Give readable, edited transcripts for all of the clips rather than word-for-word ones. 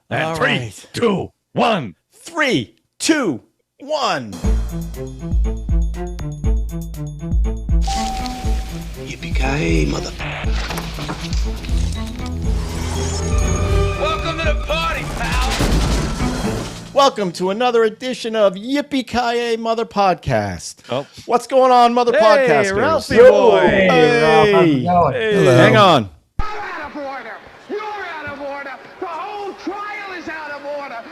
And All three, right. 2, 1. 3, 2, 1. Yippee-Ki-Yay, mother. Welcome to the party, pal. Welcome to another edition of Yippee-Ki-Yay Mother Podcast. Oh. What's going on, Mother Podcasters? Hey, Ralphie boy. Hey, Ralph, how's it going? Hey. Hang on. I'm out of order. You're out of order. The whole trial is out of order.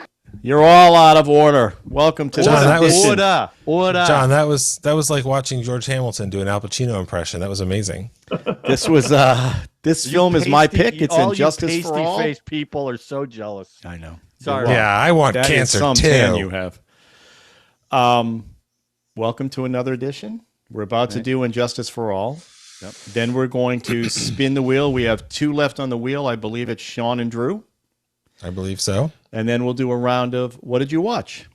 You're all out of order. Welcome to John, this that was- edition. Order. John, that was like watching George Hamilton do an Al Pacino impression. That was amazing. This was this film is my pick. It's Injustice for All. Pasty-faced people are so jealous. I know. Sorry. Yeah, I want That is cancer some tan you too. have. Welcome to another edition. We're about to do Injustice for All. Yep. Then we're going to spin the wheel. We have 2 left on the wheel. I believe it's Sean and Drew. I believe so. And then we'll do a round of what did you watch?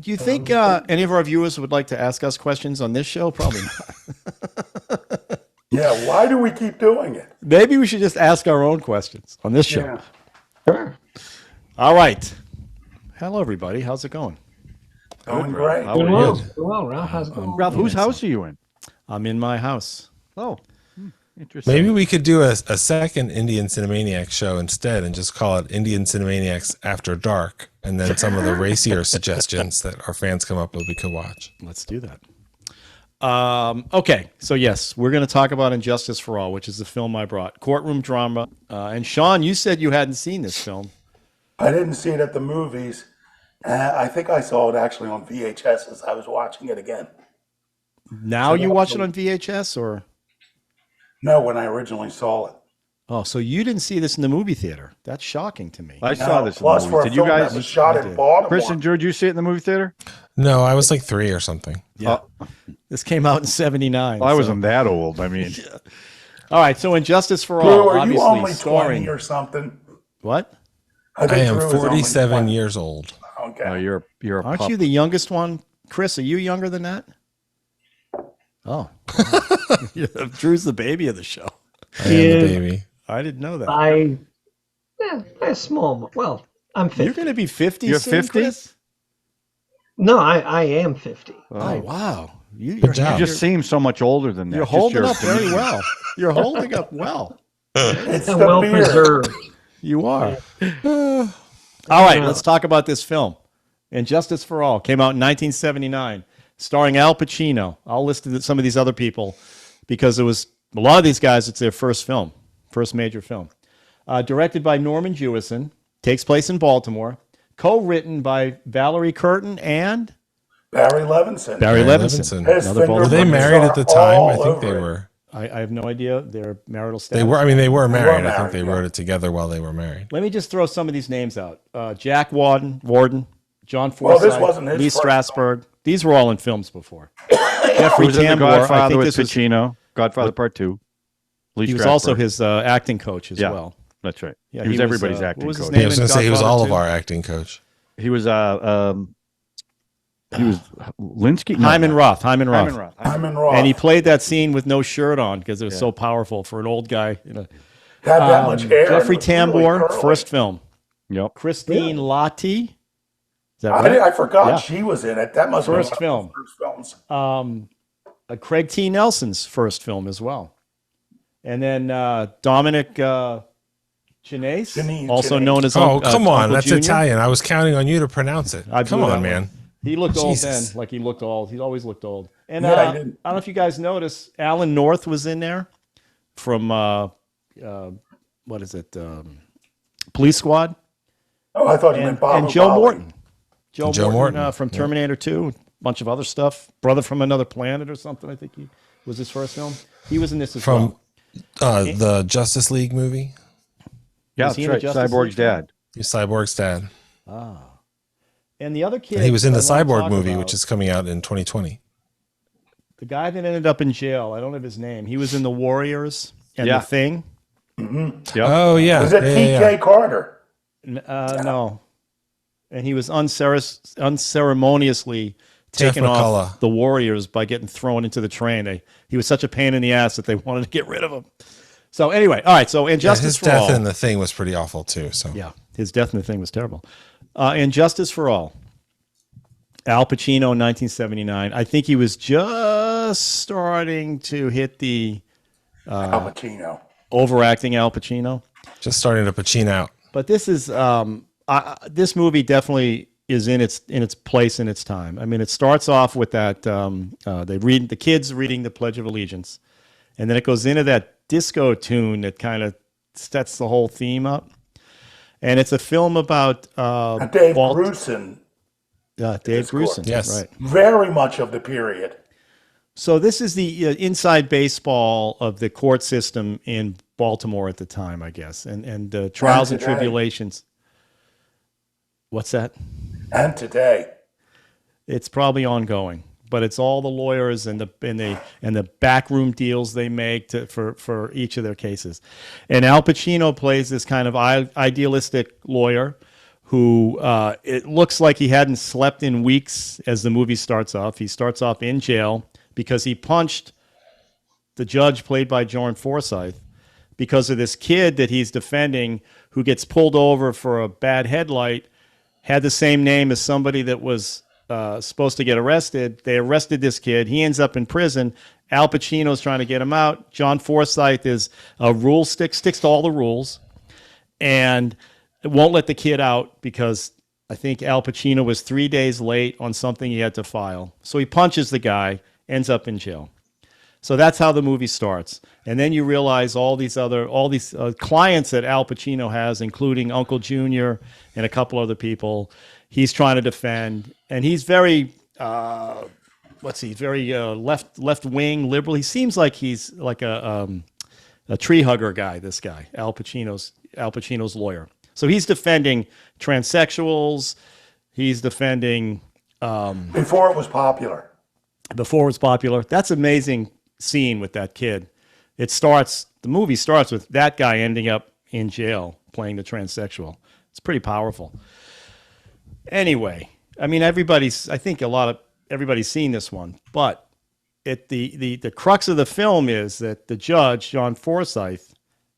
Do you think any of our viewers would like to ask us questions on this show? Probably not. Yeah, why do we keep doing it? Maybe we should just ask our own questions on this show. Yeah. Sure. All right. Hello, everybody. How's it going? Going great. How Doing are well. you? Doing well, Ralph. How's it going? Ralph, whose house are you in? I'm in my house. Oh, interesting. Maybe we could do a second Indian Cinemaniacs show instead and just call it Indian Cinemaniacs After Dark. And then some of the racier suggestions that our fans come up with we could watch. Let's do that. Okay, so yes, we're going to talk about Injustice for All, which is the film I brought. Courtroom drama. And Sean, you said you hadn't seen this film. I didn't see it at the movies. I think I saw it actually on VHS as I was watching it again. Now you watch it on VHS, or? No, when I originally saw it. Oh, so you didn't see this in the movie theater? That's shocking to me. I saw this in Plus, the for movie. a Did you film guys, that was shot in Baltimore. Chris and Drew, did you see it in the movie theater? No, I was like 3 or something. Yeah. This came out in 79. Well, I so- wasn't that old. I mean, All right, so Injustice for Drew, All, are you obviously only starring. 20 or something? What? I think am Drew is only 47 20. years old. Okay. no, you're a Aren't pup. you the youngest one? Chris, are you younger than that? Oh. Yeah, Drew's the baby of the show. I am the baby. I didn't know that. By a small. Well, I'm 50. You're going to be 50 You're soon, 50? Chris? No, I am 50. Oh, wow. You're, job. You just seem so much older than that. You're Just holding your up very demeanor. well. You're holding up well. It's And the well beard. preserved. You are. All right, let's talk about this film. Injustice for All came out in 1979, starring Al Pacino. I'll list some of these other people because it was a lot of these guys, it's their first film, first major film. Directed by Norman Jewison, takes place in Baltimore. Co-written by Valerie, Curtin, and Barry Levinson. Barry Barry Levinson. His Another Were they Baltimore. married at the time? I All think they over it. were. I have no idea their marital status. They were. I mean, they were married. I think married, they yeah. wrote it together while they were married. Let me just throw some of these names out. Jack Warden, John Well, Forsythe, this wasn't his Lee first Strasberg. These were all in films before. Jeffrey Who was in The Tambor, I Godfather think with this was, Pacino? Godfather Part 2. Lee he was Strasberg. also his acting coach as Yeah. well. That's right. Yeah, he was everybody's what acting was his coach. name Yeah, I was in going to say he was Godfather all of 2? our acting coach. He was Linsky? No. Hyman Roth. Hyman Roth. I'm in Roth. And he played that scene with no shirt on because it was so powerful for an old guy. You know. had that much hair. and Jeffrey was really Tambor, curly. first film. Yep. Christine Lahti. Is that right? I forgot Yeah. she was in it. That must First have been film. one of the first films. Craig T. Nelson's first film as well. And then Dominic Chinese, also Chinese. known as Oh, come on. Uncle That's Junior. Italian. I was counting on you to pronounce it. I blew Come that on, one. man. He looked old Jesus. then, like he looked old. He always looked old. And Yeah, he I did. don't know if you guys noticed, Alan North was in there from what is it? Police Squad, Oh, I thought you meant Bob and Joe O'Bali. Morton. Joe Morton, Morton, from Terminator 2, a bunch of other stuff. Brother from Another Planet or something. I think he was his first film. He was in this as From well. the Justice League movie. Yeah, Was he that's in right. the Justice Cyborg's League film? dad. He's Cyborg's dad. And the other kid, And he was in the I wanna Cyborg talk movie, about, which is coming out in 2020. the guy that ended up in jail. I don't have his name. He was in The Warriors and Yeah. The Thing. Yep. Oh, yeah. Was it yeah, T.K. yeah. Carter? No. And he was unceremoniously taken Jeff off McCullough. the Warriors by getting thrown into the train. He was such a pain in the ass that they wanted to get rid of him. So anyway, all right. So Yeah, Injustice his for death All. in the thing was pretty awful too. So Yeah, his death in the thing was terrible. Injustice for All. Al Pacino in 1979. I think he was just starting to hit the Al Pacino. overacting Al Pacino. just starting to Pacino out. But this is this movie definitely is in its place in its time. I mean, it starts off with that the kids reading the Pledge of Allegiance, and then it goes into that disco tune that kind of sets the whole theme up. And it's a film about Dave Grusin, Dave Grusin. Yes. Right. very much of the period. So this is the inside baseball of the court system in Baltimore at the time, I guess, and trials and today. tribulations. What's that? And today. It's probably ongoing, but it's all the lawyers and the backroom deals they make for each of their cases. And Al Pacino plays this kind of idealistic lawyer who it looks like he hadn't slept in weeks as the movie starts off. He starts off in jail because he punched the judge played by John Forsythe because of this kid that he's defending who gets pulled over for a bad headlight, had the same name as somebody that was supposed to get arrested. They arrested this kid. He ends up in prison. Al Pacino's trying to get him out. John Forsythe is a rule sticks to all the rules and won't let the kid out because I think Al Pacino was 3 days late on something he had to file. So he punches the guy, ends up in jail. So that's how the movie starts. And then you realize all these clients that Al Pacino has, including Uncle Junior and a couple other people, he's trying to defend. And he's very, very left wing liberal. He seems like he's like a tree hugger guy. This guy, Al Pacino's lawyer. So he's defending transsexuals. He's defending Before it was popular. That's amazing scene with that kid. The movie starts with that guy ending up in jail playing the transsexual. It's pretty powerful. Anyway, I mean, everybody's seen this one, but the crux of the film is that the judge, John Forsythe,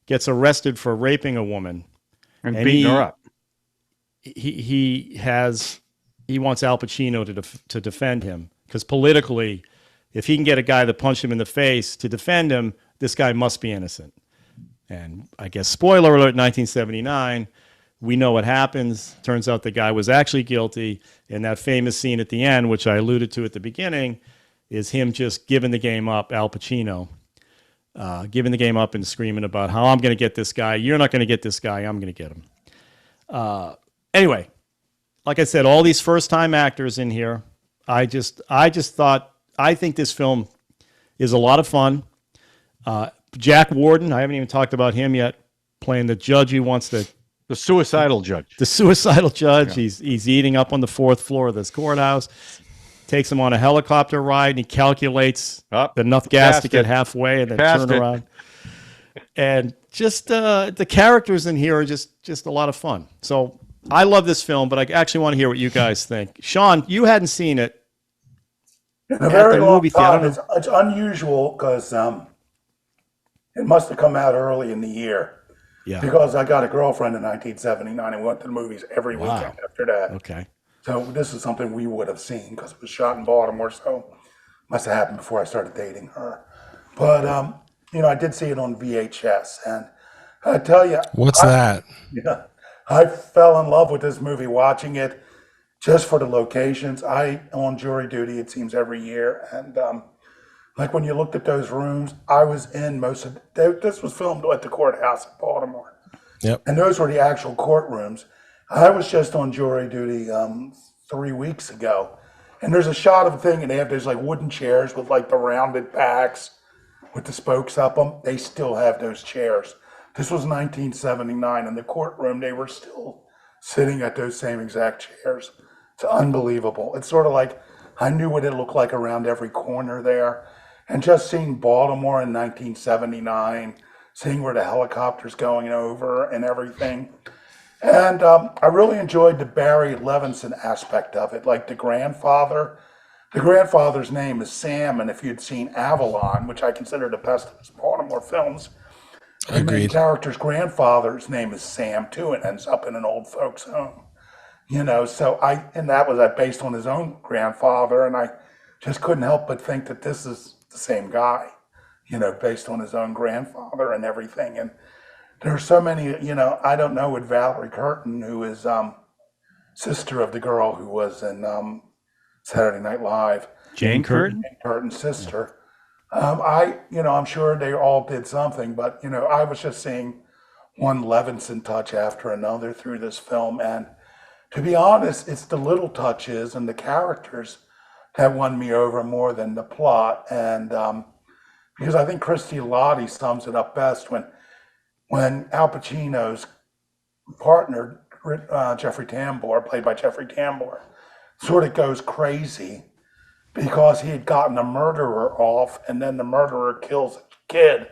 gets arrested for raping a woman and beating her up. He wants Al Pacino to defend him because politically, if he can get a guy to punch him in the face to defend him, this guy must be innocent. And I guess, spoiler alert, 1979, we know what happens. Turns out the guy was actually guilty. And that famous scene at the end, which I alluded to at the beginning, is him just giving the game up, Al Pacino, giving the game up and screaming about how I'm going to get this guy. You're not going to get this guy. I'm going to get him. Anyway, like I said, all these first-time actors in here. I think this film is a lot of fun. Jack Warden, I haven't even talked about him yet, playing the judge who wants the suicidal judge. The suicidal judge. Yeah. He's eating up on the 4th floor of this courthouse. Takes him on a helicopter ride, and he calculates enough gas to get halfway and then turn around. And just the characters in here are just a lot of fun. So I love this film, but I actually want to hear what you guys think. Sean, you hadn't seen it. In a very long time. It's unusual because it must have come out early in the year. Yeah. Because I got a girlfriend in 1979 and we went to the movies every weekend after that. Okay. So this is something we would have seen because it was shot in Baltimore. So must have happened before I started dating her. But I did see it on VHS, and I tell you, what's that? Yeah, I fell in love with this movie watching it. Just for the locations. I on jury duty, it seems, every year. And like when you looked at those rooms, I was in most of this was filmed at the courthouse in Baltimore. Yep. And those were the actual courtrooms. I was just on jury duty 3 weeks ago. And there's a shot of a thing, and they have those like wooden chairs with like the rounded backs with the spokes up them. They still have those chairs. This was 1979. In the courtroom, they were still sitting at those same exact chairs. It's unbelievable. It's sort of like I knew what it looked like around every corner there. And just seeing Baltimore in 1979, seeing where the helicopter's going over and everything. And I really enjoyed the Barry Levison aspect of it, like the grandfather's name is Sam. And if you'd seen Avalon, which I consider the best of his Baltimore films, The main Agreed. character's grandfather's name is Sam too, and ends up in an old folks' home. So and that was based on his own grandfather, and I just couldn't help but think that this is the same guy, based on his own grandfather and everything. And there are so many, I don't know, with Valerie Curtin, who is sister of the girl who was in Saturday Night Live. Jane Curtin? Jane Curtin's sister. I'm sure they all did something, but, I was just seeing one Levison touch after another through this film. And to be honest, it's the little touches and the characters that won me over more than the plot. And because I think Lahti sums it up best when Al Pacino's partner, Jeffrey Tambor, played by Jeffrey Tambor, sort of goes crazy because he had gotten a murderer off, and then the murderer kills a kid,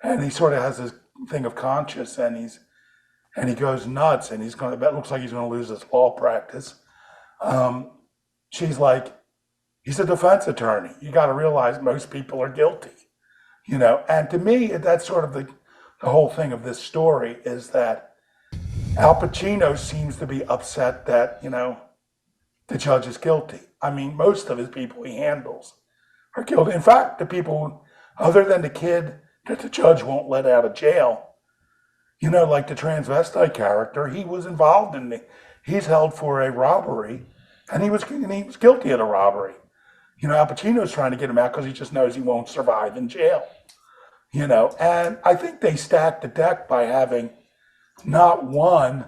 and he sort of has this thing of conscience, and he goes nuts, and it looks like he's going to lose his law practice. She's like, he's a defense attorney. You got to realize most people are guilty, And to me, that's sort of the whole thing of this story is that Al Pacino seems to be upset that, the judge is guilty. I mean, most of his people he handles are guilty. In fact, the people, other than the kid that the judge won't let out of jail, like the transvestite character, he was involved he's held for a robbery, and he was guilty of the robbery. Al Pacino's trying to get him out because he just knows he won't survive in jail. And I think they stacked the deck by having not one,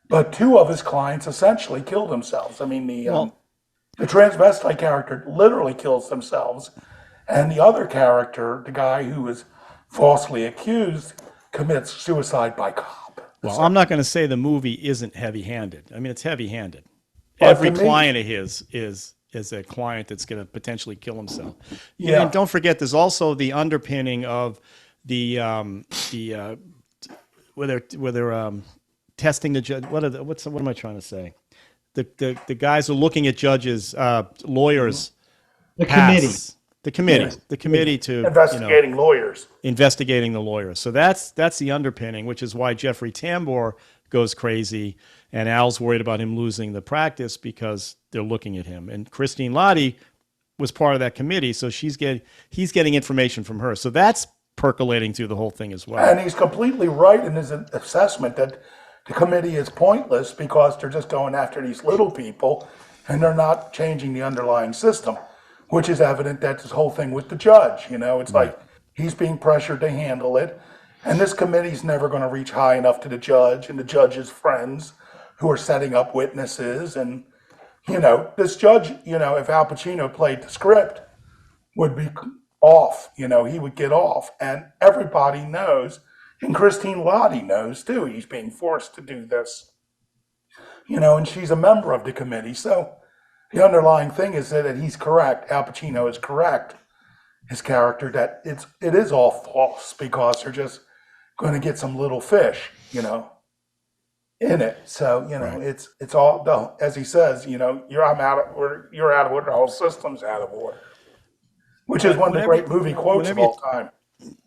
but two of his clients essentially kill themselves. I mean, the transvestite character literally kills themselves, and the other character, the guy who was falsely accused, commits suicide by cop. Well, I'm not going to say the movie isn't heavy-handed. I mean, it's heavy-handed. Every client of his is a client that's going to potentially kill himself. Yeah. And don't forget, there's also the underpinning of where they're testing the judge. What am I trying to say? The guys are looking at judges, lawyers. The committee. The committee to Investigating lawyers. investigating the lawyers. So that's the underpinning, which is why Jeffrey Tambor goes crazy, and Al's worried about him losing the practice because they're looking at him. And Christine Lahti was part of that committee, so he's getting information from her. So that's percolating through the whole thing as well. And he's completely right in his assessment that the committee is pointless because they're just going after these little people and they're not changing the underlying system, which is evident that this whole thing with the judge, it's like he's being pressured to handle it. And this committee's never going to reach high enough to the judge and the judge's friends who are setting up witnesses. And, this judge, if Al Pacino played the script, would be off, he would get off. And everybody knows, and Christine Lahti knows too, he's being forced to do this, and she's a member of the committee. So the underlying thing is that he's correct. Al Pacino is correct. His character that it is all false because they're just going to get some little fish, in it. So it's all done. As he says, you're out of order. The whole system's out of order, which is one of the great movie quotes of all time.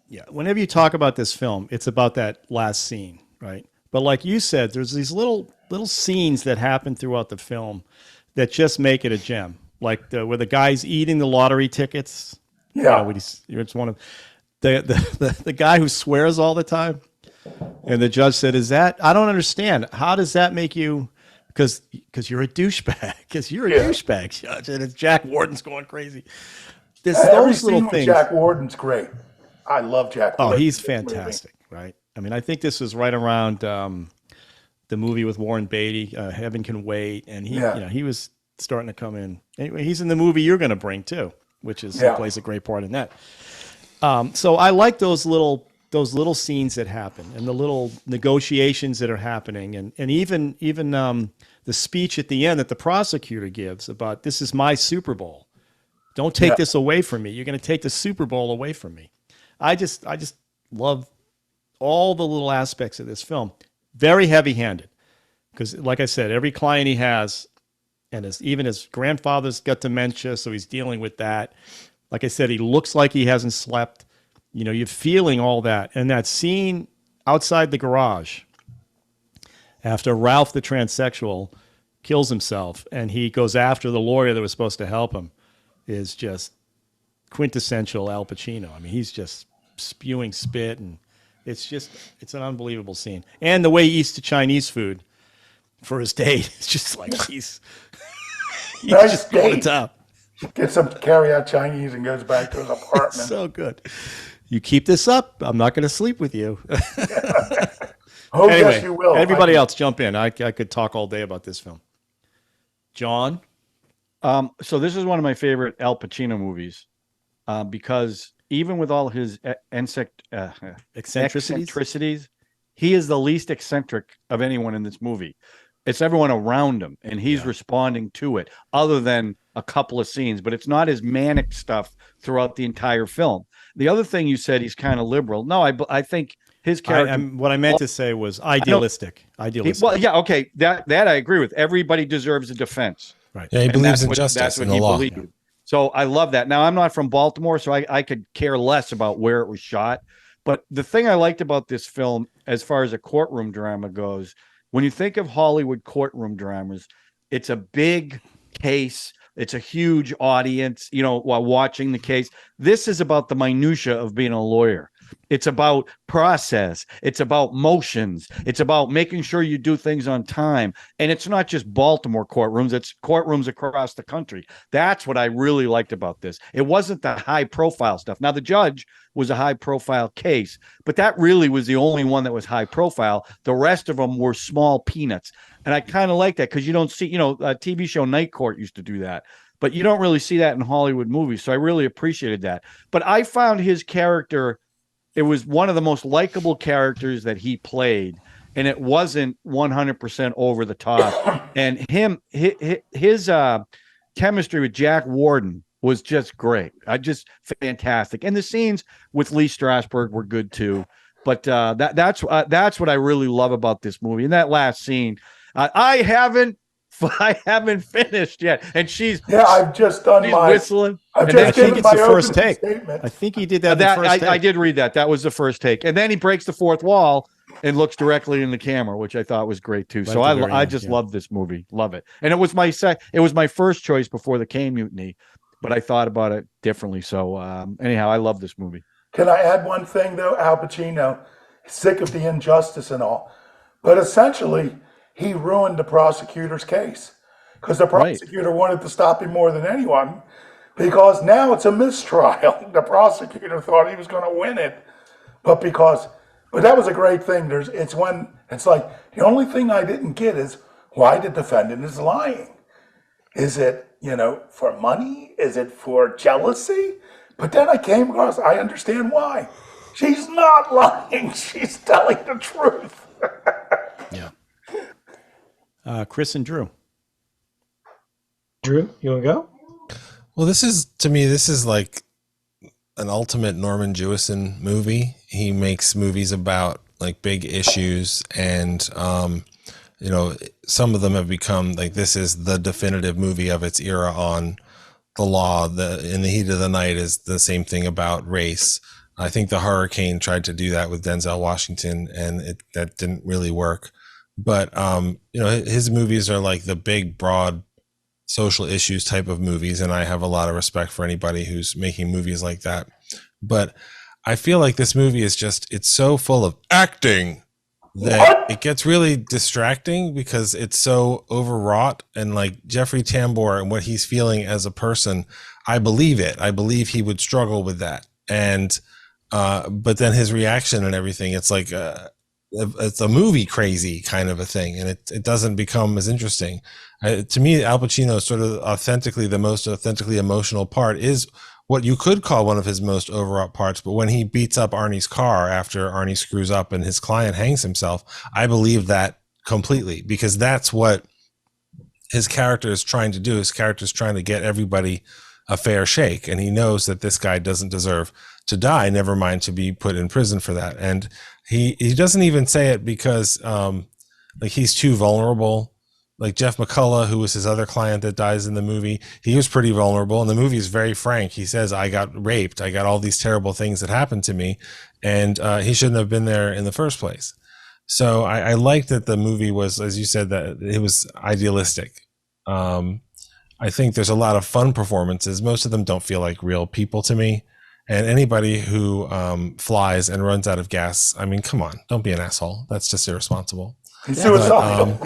Yeah, whenever you talk about this film, it's about that last scene, right? But like you said, there's these little scenes that happen throughout the film that just make it a gem. Like where the guy's eating the lottery tickets. Yeah, it's one of the guy who swears all the time, and the judge said, "Is that? I don't understand. How does that make you? Because you're a douchebag. Because you're a douchebag, judge." And it's Jack Warden's going crazy. There's those little things. Jack Warden's great. I love Jack Warden. Oh, he's fantastic, right? I mean, I think this was right around the movie with Warren Beatty, Heaven Can Wait, and he was starting to come in. Anyway, he's in the movie you're going to bring too, which is he plays a great part in that. So I like those little scenes that happen and the little negotiations that are happening, and even the speech at the end that the prosecutor gives about this is my Super Bowl. Don't take this away from me. You're going to take the Super Bowl away from me. I just love all the little aspects of this film. Very heavy-handed, because like I said, every client he has, and even his grandfather's got dementia, so he's dealing with that. Like I said, he looks like he hasn't slept. You know, you're feeling all that. And that scene outside the garage after Ralph the transsexual kills himself and he goes after the lawyer that was supposed to help him is just quintessential Al Pacino. I mean, he's just spewing spit, and it's an unbelievable scene. And the way he eats the Chinese food for his date, it's just like he's Nice just over the date. top. Gets some carry out Chinese and goes back to his apartment. So good. You keep this up, I'm not going to sleep with you. Oh, Anyway, yes, you will. everybody else jump in. I could talk all day about this film. John? So this is one of my favorite Al Pacino movies because even with all his eccentricities, he is the least eccentric of anyone in this movie. It's everyone around him, and he's responding to it, other than a couple of scenes. But it's not his manic stuff throughout the entire film. The other thing you said, he's kind of liberal. No, I think his character. What I meant to say was idealistic. Idealistic. Well, yeah, okay, that I agree with. Everybody deserves a defense. Right. Yeah, he And believes that's in what- justice that's what and the he law. believed. So I love that. Now, I'm not from Baltimore, so I could care less about where it was shot. But the thing I liked about this film, as far as a courtroom drama goes, when you think of Hollywood courtroom dramas, it's a big case. It's a huge audience, you know, while watching the case. This is about the minutia of being a lawyer. It's about process. It's about motions. It's about making sure you do things on time. And it's not just Baltimore courtrooms. It's courtrooms across the country. That's what I really liked about this. It wasn't the high profile stuff. Now, the judge was a high profile case, but that really was the only one that was high profile. The rest of them were small peanuts. And I kind of like that because you don't see, you know, a TV show Night Court used to do that, but you don't really see that in Hollywood movies. So I really appreciated that. But I found his character, it was one of the most likable characters that he played, and it wasn't 100% over the top. And his chemistry with Jack Warden was just great. Just fantastic. And the scenes with Lee Strasberg were good too. But that's what I really love about this movie. And that last scene, I haven't finished yet, and I've just done she's my whistling. I've And just then I think given it's my the first opening take. statement. I think he did that, in the first take. I did read that. That was the first take, and then he breaks the fourth wall and looks directly in the camera, which I thought was great too. So at the very I end, just yeah. love this movie, love it. And it was my first choice before the K Mutiny, but I thought about it differently. So anyhow, I love this movie. Can I add one thing though? Al Pacino, sick of the injustice and all, but essentially he ruined the prosecutor's case because the prosecutor wanted to stop him more than anyone, because now it's a mistrial. The prosecutor thought he was going to win it, but that was a great thing. It's like the only thing I didn't get is why the defendant is lying. Is it, for money? Is it for jealousy? But then I came across, I understand why. She's not lying. She's telling the truth. Yeah. Chris and Drew. Drew, you want to go? Well, this is like an ultimate Norman Jewison movie. He makes movies about like big issues, and some of them have become like, this is the definitive movie of its era on the law. In the Heat of the Night is the same thing about race. I think The Hurricane tried to do that with Denzel Washington, and that didn't really work. But his movies are like the big, broad social issues type of movies, and I have a lot of respect for anybody who's making movies like that. But I feel like this movie is it's so full of acting that it gets really distracting because it's so overwrought. And like Jeffrey Tambor and what he's feeling as a person, I believe it. I believe he would struggle with that. And but then his reaction and everything, it's like it's a movie crazy kind of a thing, and it doesn't become as interesting. To me, Al Pacino is sort of the most authentically emotional part is what you could call one of his most overwrought parts. But when he beats up Arnie's car after Arnie screws up and his client hangs himself, I believe that completely, because that's what his character is trying to do. His character is trying to get everybody a fair shake, and he knows that this guy doesn't deserve to die, never mind to be put in prison for that. And he doesn't even say it because like he's too vulnerable like Jeff McCullough, who was his other client that dies in the movie, he was pretty vulnerable. And the movie is very frank. He says, I got raped. I got all these terrible things that happened to me. And he shouldn't have been there in the first place. So I liked that the movie was, as you said, that it was idealistic. I think there's a lot of fun performances. Most of them don't feel like real people to me. And anybody who flies and runs out of gas, I mean, come on, don't be an asshole. That's just irresponsible. He's suicidal.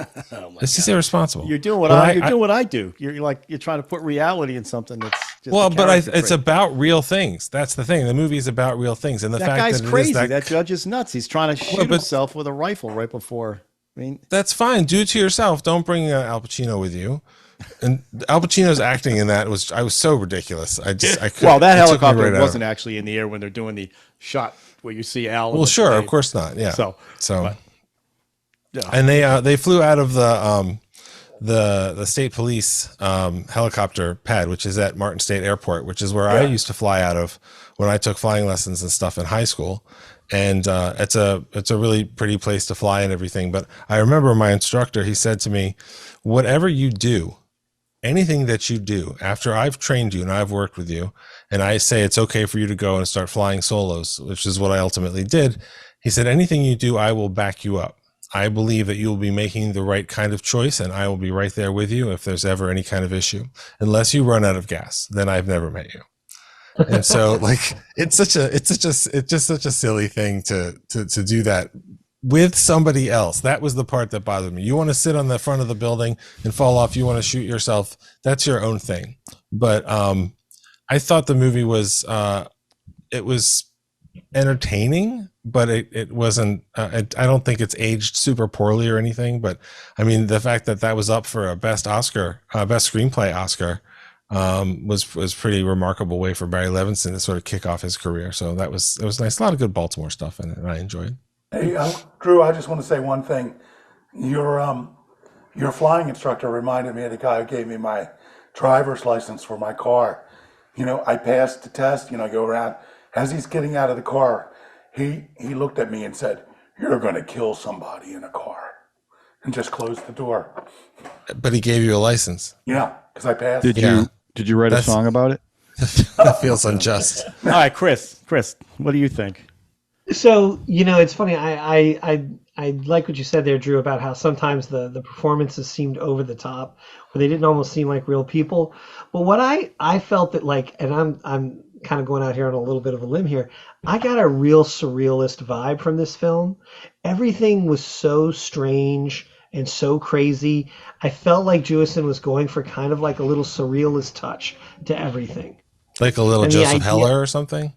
It's just irresponsible. You're doing what I do. You're trying to put reality in something that's just it's about real things. That's the thing. The movie is about real things, and the fact guy's that crazy. That judge is nuts. He's trying to shoot himself with a rifle right before. I mean, that's fine. Do it to yourself. Don't bring Al Pacino with you. And Al Pacino's acting in that was so ridiculous. I couldn't. Well, that helicopter wasn't actually in the air when they're doing the shot where you see Al. Well, sure, of course not. Yeah. So. Yeah. And they flew out of the state police helicopter pad, which is at Martin State Airport, which is where I used to fly out of when I took flying lessons and stuff in high school. And it's a really pretty place to fly and everything. But I remember my instructor, he said to me, whatever you do, anything that you do after I've trained you and I've worked with you, and I say it's okay for you to go and start flying solos, which is what I ultimately did. He said, anything you do, I will back you up. I believe that you will be making the right kind of choice, and I will be right there with you if there's ever any kind of issue. Unless you run out of gas, then I've never met you. And so, like, it's just such a silly thing to do that with somebody else. That was the part that bothered me. You want to sit on the front of the building and fall off. You want to shoot yourself. That's your own thing. But I thought the movie was it was entertaining, but it wasn't. I don't think it's aged super poorly or anything. But I mean, the fact that was up for a best screenplay Oscar was pretty remarkable way for Barry Levinson to sort of kick off his career. So it was nice. A lot of good Baltimore stuff in it, and I enjoyed. Hey, Drew, I just want to say one thing. Your flying instructor reminded me of the guy who gave me my driver's license for my car. I passed the test. Go around. As he's getting out of the car, he looked at me and said, "You're going to kill somebody in a car," and just closed the door. But he gave you a license. Yeah, because I passed. Did you write a song about it? That feels unjust. All right, Chris, what do you think? So, it's funny. I like what you said there, Drew, about how sometimes the performances seemed over the top, where they didn't almost seem like real people. But what I felt that, like, and I'm kind of going out here on a little bit of a limb here, I got a real surrealist vibe from this film. Everything was so strange and so crazy. I felt like Jewison was going for kind of like a little surrealist touch to everything. Like a little Joseph Heller or something?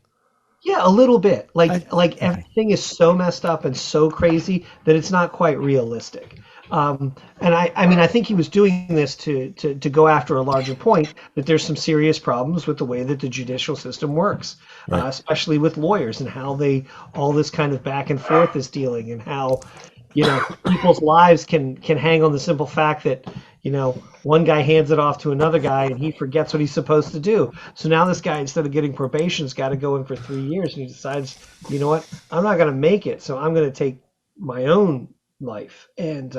Yeah, a little bit. Everything is so messed up and so crazy that it's not quite realistic. And I think he was doing this to go after a larger point, that there's some serious problems with the way that the judicial system works, right. Especially with lawyers and how all this kind of back and forth is dealing, and how, people's lives can hang on the simple fact that, one guy hands it off to another guy and he forgets what he's supposed to do. So now this guy, instead of getting probation, has got to go in for 3 years, and he decides, you know what, I'm not going to make it, so I'm going to take my own life. And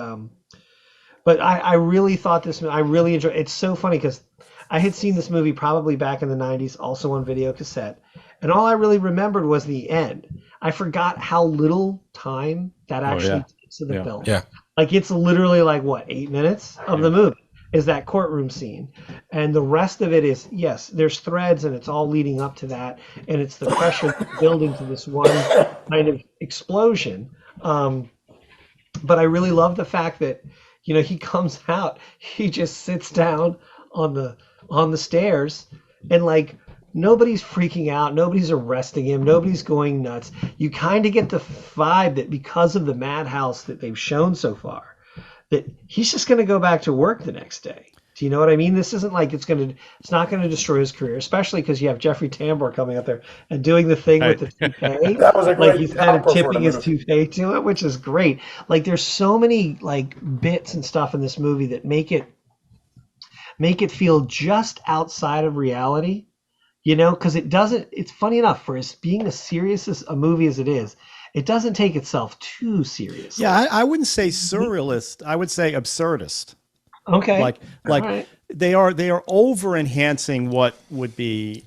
but I really thought I really enjoyed. It's so funny because I had seen this movie probably back in the 90s, also on video cassette, and all I really remembered was the end. I forgot how little time that actually takes in the film. Yeah, like it's literally like 8 minutes of the movie is that courtroom scene, and the rest of it is, yes, there's threads and it's all leading up to that, and it's the pressure building to this one kind of explosion. But I really love the fact that, he comes out, he just sits down on the stairs, and like nobody's freaking out, nobody's arresting him, nobody's going nuts. You kind of get the vibe that because of the madhouse that they've shown so far, that he's just going to go back to work the next day. Do you know what I mean? This isn't like it's not going to destroy his career, especially because you have Jeffrey Tambor coming up there and doing the thing with the toupee. That was a great, like he's kind of tipping his toupee to it, which is great. Like there's so many like bits and stuff in this movie that make it feel just outside of reality, because it's funny enough, for as being as serious as a movie as it is, it doesn't take itself too seriously. Yeah, I wouldn't say surrealist. I would say absurdist. Okay. Like All right. they are over enhancing what would be,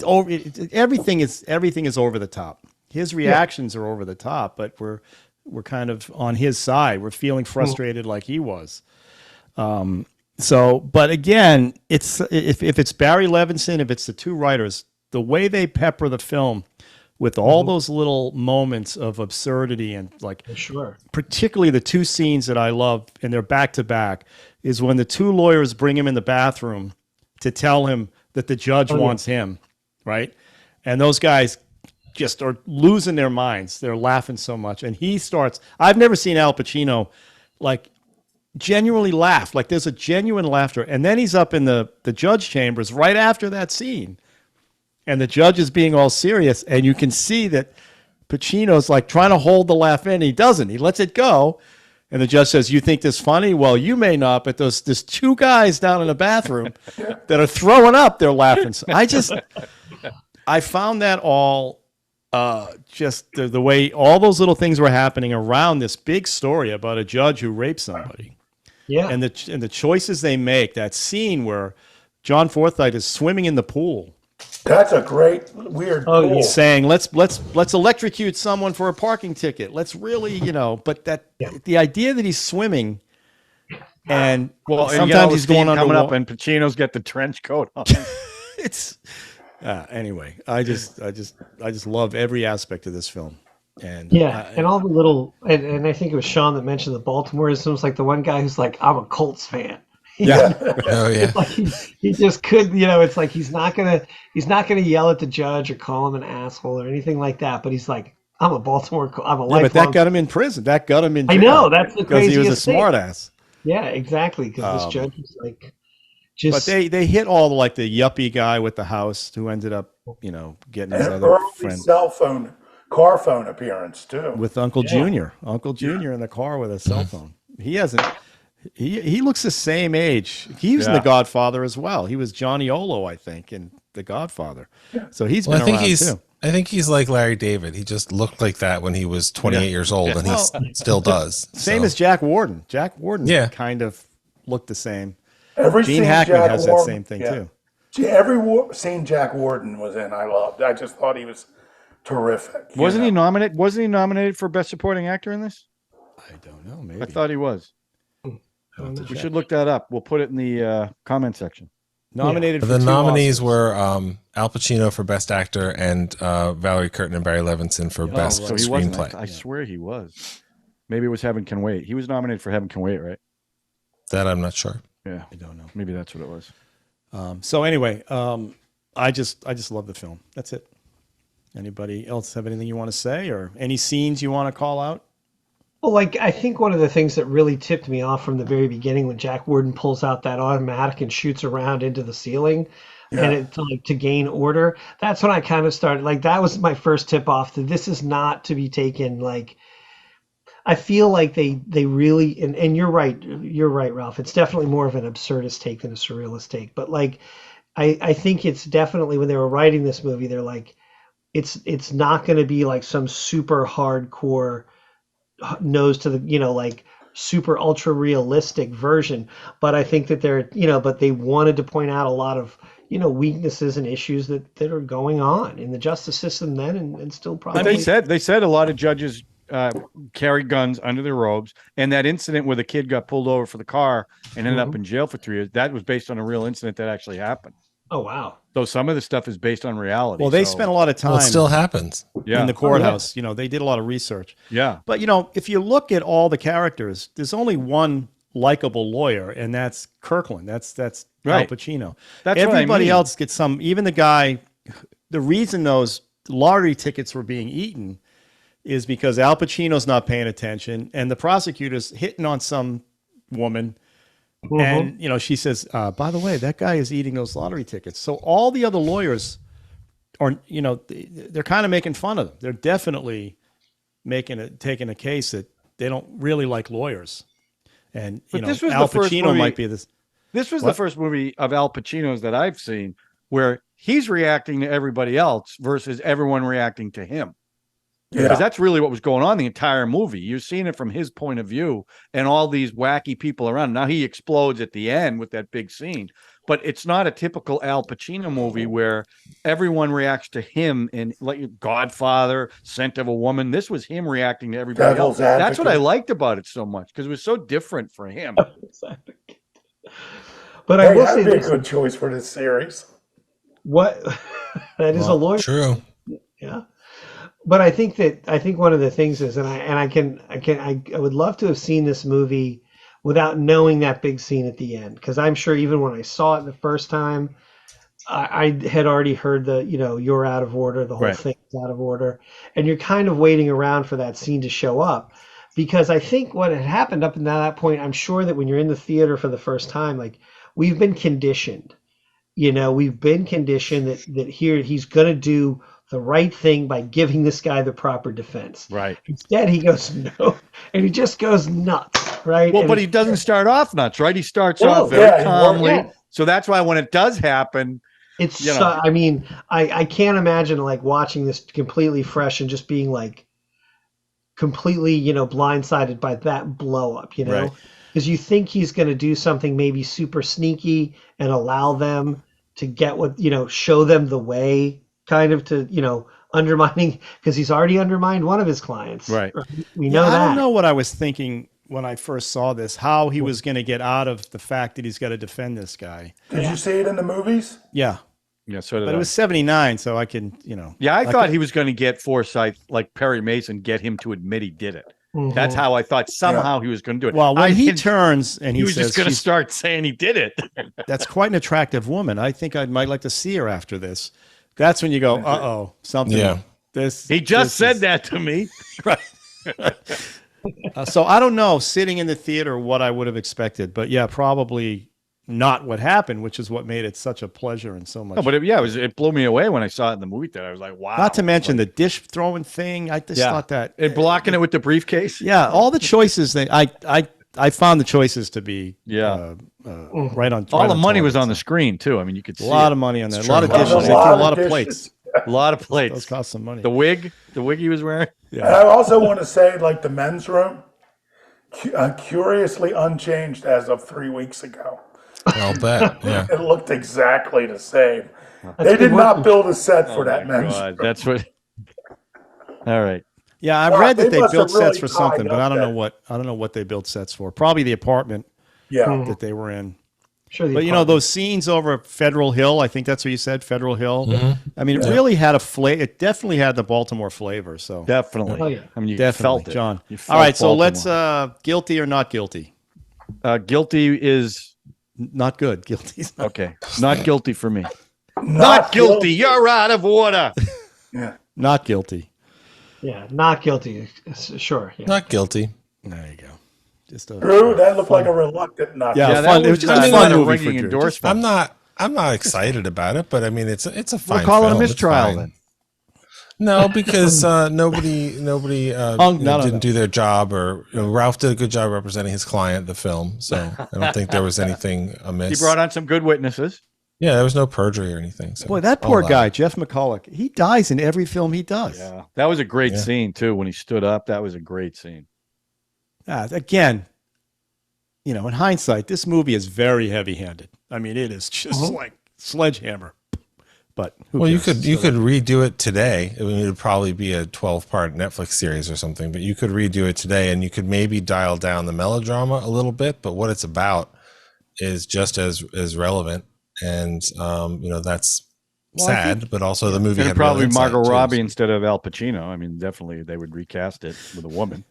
over everything is over the top. His reactions are over the top, but we're kind of on his side. We're feeling frustrated like he was. So, but again, it's if it's Barry Levinson, if it's the two writers, the way they pepper the film with all those little moments of absurdity and like, Sure. particularly the two scenes that I love, and they're back to back, is when the two lawyers bring him in the bathroom to tell him that the judge wants him, right? And those guys just are losing their minds. They're laughing so much. And he starts, I've never seen Al Pacino like genuinely laugh. Like there's a genuine laughter. And then he's up in the judge chambers right after that scene. And the judge is being all serious. And you can see that Pacino's like trying to hold the laugh in. He doesn't. He lets it go. And the judge says, "You think this funny? Well, you may not, but there's two guys down in the bathroom that are throwing up. They're laughing." So I found that all just the way all those little things were happening around this big story about a judge who raped somebody. Yeah. And the choices they make, that scene where John Forsythe is swimming in the pool. That's a great weird. Yeah. Saying let's electrocute someone for a parking ticket. Let's really, but the idea that he's swimming and sometimes he's going coming underwater. up and Pacino's got the trench coat on. It's anyway. I just love every aspect of this film. And and all the little and I think it was Sean that mentioned the Baltimoreisms, like the one guy who's like, "I'm a Colts fan." Oh yeah. Like he just could, it's like he's not gonna yell at the judge or call him an asshole or anything like that. But he's like, I'm a lifelong. But that got him in prison. That got him in jail. I know, that's the because he was a smart thing. ass. Yeah, exactly. Because this judge was like, just. But they hit all like the yuppie guy with the house who ended up, getting his An other early friend car phone appearance too. with Uncle Junior. Uncle Junior in the car with a cell phone. He hasn't. He looks the same age. He was in The Godfather as well. He was Johnny Olo, I think, in The Godfather. So he's been around too. I think he's like Larry David. He just looked like that when he was 28 years old, and he still does. Same as Jack Warden. Jack Warden kind of looked the same. Every Gene scene Hackman Jack has Warden, that same thing too. Every scene Jack Warden was in, I loved. I just thought he was terrific. Wasn't he nominated? Wasn't he nominated for Best Supporting Actor in this? I don't know. Maybe I thought he was. We should look that up. We'll put it in the comment section. Nominated for the two nominees Oscars. were Al Pacino for Best Actor and Valerie Curtin and Barry Levinson for Best So he wasn't. Screenplay. I swear he was. Maybe it was Heaven Can Wait. He was nominated for Heaven Can Wait, right? That I'm not sure. Yeah, I don't know. Maybe that's what it was. So anyway, I just love the film. That's it. Anybody else have anything you want to say or any scenes you want to call out? Well, like, I think one of the things that really tipped me off from the very beginning when Jack Warden pulls out that automatic and shoots around into the ceiling and it's like to gain order. That's when I kind of started, like, that was my first tip off that this is not to be taken. Like, I feel like they really, and you're right, Ralph. It's definitely more of an absurdist take than a surrealist take. But like, I think it's definitely when they were writing this movie, they're like, it's not going to be like some super hardcore nose to the like super ultra realistic version, but I think that they're but they wanted to point out a lot of weaknesses and issues that are going on in the justice system then and still probably. But they said a lot of judges carry guns under their robes, and that incident where the kid got pulled over for the car and ended up in jail for 3 years, that was based on a real incident that actually happened. Oh wow. So some of the stuff is based on reality. Well, they spent a lot of time. Well, it still happens. In the courthouse. They did a lot of research. Yeah. But, if you look at all the characters, there's only one likable lawyer, and that's Kirkland. That's Al Pacino. That's everybody else gets some, even the guy, the reason those lottery tickets were being eaten is because Al Pacino's not paying attention, and the prosecutor's hitting on some woman. And, she says, by the way, that guy is eating those lottery tickets. So all the other lawyers are, they're kind of making fun of them. They're definitely taking a case that they don't really like lawyers. And, this was Al the first Pacino movie, might be this. This was the first movie of Al Pacino's that I've seen where he's reacting to everybody else versus everyone reacting to him. Because that's really what was going on the entire movie. You're seeing it from his point of view and all these wacky people around. Now he explodes at the end with that big scene, but it's not a typical Al Pacino movie where everyone reacts to him and like Godfather, Scent of a Woman. This was him reacting to everybody Devil's else. That's what I Advocate. liked about it so much because it was so different for him. But Hey, I will that'd say be a this: good choice for this series. what that is a lawyer. True. Yeah. But I think one of the things is, and I would love to have seen this movie without knowing that big scene at the end, because I'm sure even when I saw it the first time, I had already heard the, you're out of order, the whole thing's out of order, and you're kind of waiting around for that scene to show up, because I think what had happened up until that point, I'm sure that when you're in the theater for the first time, like we've been conditioned, that here he's going to do the right thing by giving this guy the proper defense. Right. Instead, he goes no, and he just goes nuts. Right. Well, and but he doesn't start off nuts, right? He starts off very calmly. Yeah. So that's why when it does happen, it's. I mean, I can't imagine like watching this completely fresh and just being like completely, blindsided by that blow up. Because you think he's going to do something maybe super sneaky and allow them to get what show them the way. Kind of to, undermining, because he's already undermined one of his clients. Right. We know that. I don't know what I was thinking when I first saw this, how he was going to get out of the fact that he's got to defend this guy. Did you see it in the movies? Yeah. Yeah, so did But I. it was 79, so I can, Yeah, I thought he was going to get Forsythe, like Perry Mason, get him to admit he did it. Mhm. That's how I thought somehow he was going to do it. Well, when he turns and he he was says just going to she's- start saying he did it. that's quite an attractive woman. I think I might like to see her after this. That's when you go, uh-oh, something. Yeah. He just said that to me. Right. So I don't know, sitting in the theater, what I would have expected. But yeah, probably not what happened, which is what made it such a pleasure and so much. No, but it blew me away when I saw it in the movie theater. I was like, wow. Not to mention the dish throwing thing. I just thought that. And blocking it with the briefcase. Yeah, all the choices. I found the choices to be right on. All right the on money target, was on the so. scrane too. I mean, you could A see lot it. of money on there. A It's lot of true. dishes. A They threw lot a lot of of plates. A lot of Those plates. cost some money. The wig he was wearing. And I also want to say, like the men's room, curiously unchanged as of 3 weeks ago. I'll bet. Yeah. It looked exactly the same. They did not build a set for that men's room. That's what. All right. Yeah, I Well, read that they they must built have really sets for something, tied but up I don't know what they built sets for. Probably the apartment Yeah. that they were in. Sure. But those scenes over at Federal Hill, I think that's what you said, Federal Hill. Mm-hmm. I mean, it really had a flavor. It definitely had the Baltimore flavor. So Definitely. Oh, yeah. I mean, you definitely, felt it. John. You felt All right, so Baltimore. let's guilty or not guilty. Guilty is Not good. Guilty. okay. Not guilty for me. Not Guilty. You're out of order. Yeah. Not guilty. Yeah, not guilty. Sure. Yeah. Not guilty. There you go. Just a Drew, that looked like a reluctant not. Yeah, Yeah, fun. that It was was just just a not fun a movie for ringing Drew. endorsement. I'm not excited about it, but I mean it's a fine. We'll call it a film. It's mistrial fine. then. No, because nobody didn't do their job, or Ralph did a good job representing his client, the film. So I don't think there was anything amiss. He brought on some good witnesses. Yeah, there was no perjury or anything. So Boy, that I'll poor allow guy, it. Jeff McCulloch, he dies in every film he does. Yeah. That was a great Yeah. scene too when he stood up. That was a great scene. Again, in hindsight, this movie is very heavy-handed. I mean, it is just like sledgehammer. But who Well, you cares? could redo it today. I mean, it would probably be a 12-part Netflix series or something, but you could redo it today, and you could maybe dial down the melodrama a little bit. But what it's about is just as relevant, and that's sad. But also the movie And had probably real insight, Margot too. Robbie instead of Al Pacino. I mean, definitely they would recast it with a woman.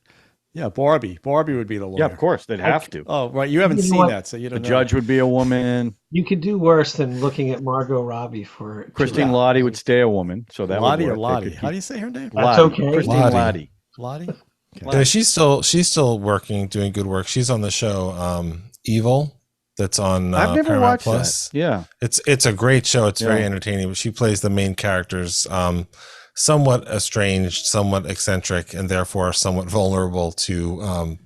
Yeah, Barbie. Barbie would be the lawyer. Yeah, of course they'd have to. Oh, right. You haven't You know seen what? that, so you The don't know. judge would be a woman. You could do worse than looking at Margot Robbie for Christine Lottie would stay a woman. So that Lottie would or work. Lottie? They could How keep- do you say her name? That's Lottie. okay. Christine Lottie. Lottie. Lottie? Yeah, she's still working, doing good work. She's on the show Evil, that's on I've never Paramount watched Plus. that. Yeah. It's a great show. It's very Yeah. entertaining. But she plays the main characters, somewhat estranged, somewhat eccentric, and therefore somewhat vulnerable to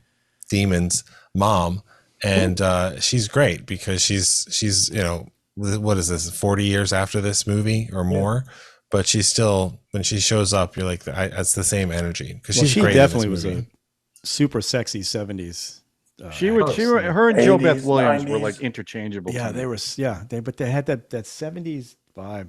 Demon's mom. And she's great because she's what is this, 40 years after this movie or more, but she's still, when she shows up, you're like, that's the same energy, because Well, she's she great. definitely in was this a movie. super sexy 70s. Her and Jo Beth 80s, Williams were 90s. like interchangeable. Yeah, to me. they were. Yeah, but they had that 70s vibe.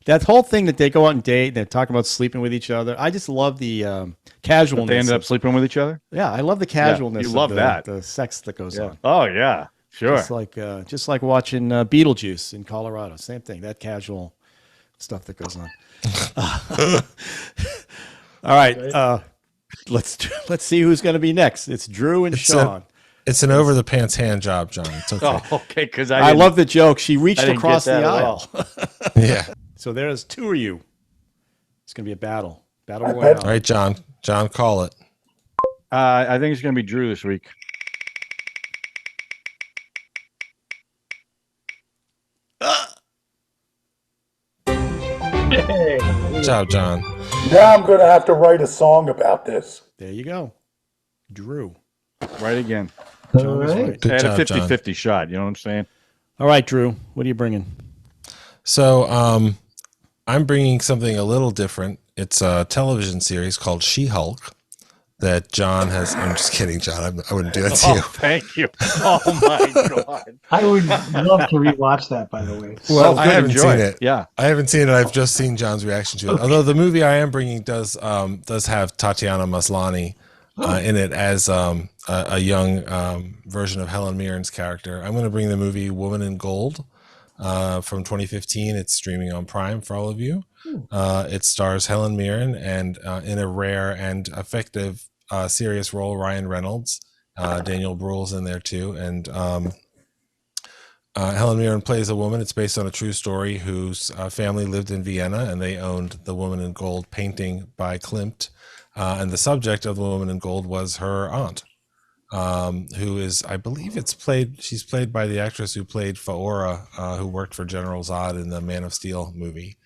That whole thing that they go out and date and they're talking about sleeping with each other. I just love the casualness. They ended up sleeping with each other. Yeah, I love the casualness. you love of that. the sex that goes on. Oh yeah, sure. Just like watching Beetlejuice in Colorado. Same thing. That casual stuff that goes on. All right, let's see who's going to be next. It's Drew and Sean. It's an over the pants hand job, John. It's okay. Oh, okay. Because I love the joke. She reached didn't across get the that at aisle. Yeah. So there's two of you. It's going to be a battle. Battle I royale. bet- All right, John. John, call it. I think it's going to be Drew this week. Good job, John. Now I'm going to have to write a song about this. There you go. Drew. Right again. John was right. right. Good I had job, a John. 50-50 shot. You know what I'm saying? All right, Drew. What are you bringing? So I'm bringing something a little different. It's a television series called She-Hulk that John has. I'm just kidding, John. I wouldn't do that to you. Oh, thank you. Oh my god. I would love to rewatch that, by the way. Well, I good, haven't enjoy seen it. it. Yeah. I haven't seen it. I've just seen John's reaction to it. Although the movie I am bringing does have Tatiana Maslany in it as a young version of Helen Mirren's character. I'm going to bring the movie Woman in Gold from 2015. It's streaming on Prime for all of you. It stars Helen Mirren and in a rare and effective serious role, Ryan Reynolds. Daniel Bruhl's in there too, and Helen Mirren plays a woman. It's based on a true story whose family lived in Vienna, and they owned the Woman in Gold painting by Klimt. And the subject of the Woman in Gold was her aunt, who is, I believe she's played by the actress who played Faora, who worked for General Zod in the Man of Steel movie.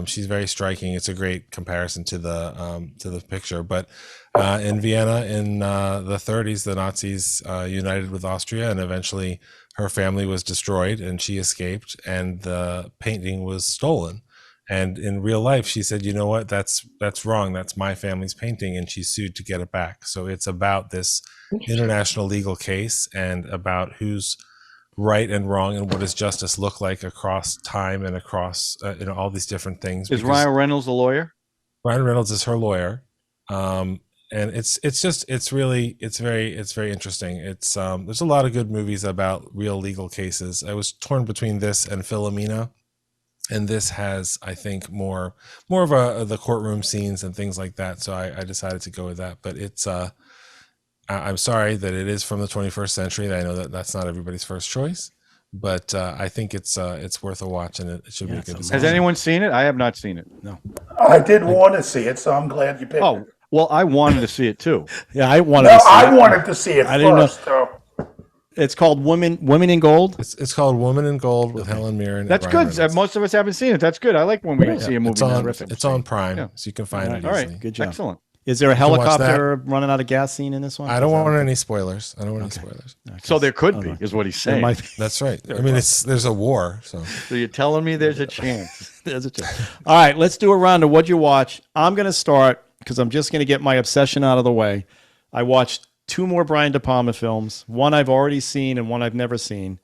She's very striking. It's a great comparison to the picture. But in Vienna in the 30s, the Nazis united with Austria, and eventually her family was destroyed, and she escaped, and the painting was stolen. And in real life, she said, "You know what? That's wrong. That's my family's painting," and she sued to get it back. So it's about this international legal case and about who's right and wrong and what does justice look like across time and across all these different things. Is Ryan Reynolds a lawyer? Ryan Reynolds is her lawyer, and it's very interesting. It's there's a lot of good movies about real legal cases. I was torn between this and Philomena, and this has, I think, more of the courtroom scenes and things like that. So I decided to go with that. But it's I'm sorry that it is from the 21st century. I know that that's not everybody's first choice, but I think it's worth a watch, and it should be a good discussion. Has anyone seen it? I have not seen it. No. I did want to see it, so I'm glad you picked Oh, it. well, I wanted to see it too. Yeah, I wanted No, to see I it. wanted to see it I didn't know. first, though. It's called Women in Gold. It's called Woman in Gold with Helen Mirren. That's and Ryan good. Reynolds. Most of us haven't seen it. That's good. I like when we see a movie. It's on Prime, Yeah. so you can find it All easily. right. Good job. Excellent. Is there a can watch helicopter running out of gas scene in this one? I don't want any spoilers. I don't want any spoilers. So there could be, is what he's There saying. might be. That's right. I mean, there's a war, so So you're telling me there's a chance? There's a chance. All right, let's do a round of what'd you watch. I'm going to start because I'm just going to get my obsession out of the way. I watched 2 more Brian De Palma films. One I've already seen and one I've never seen.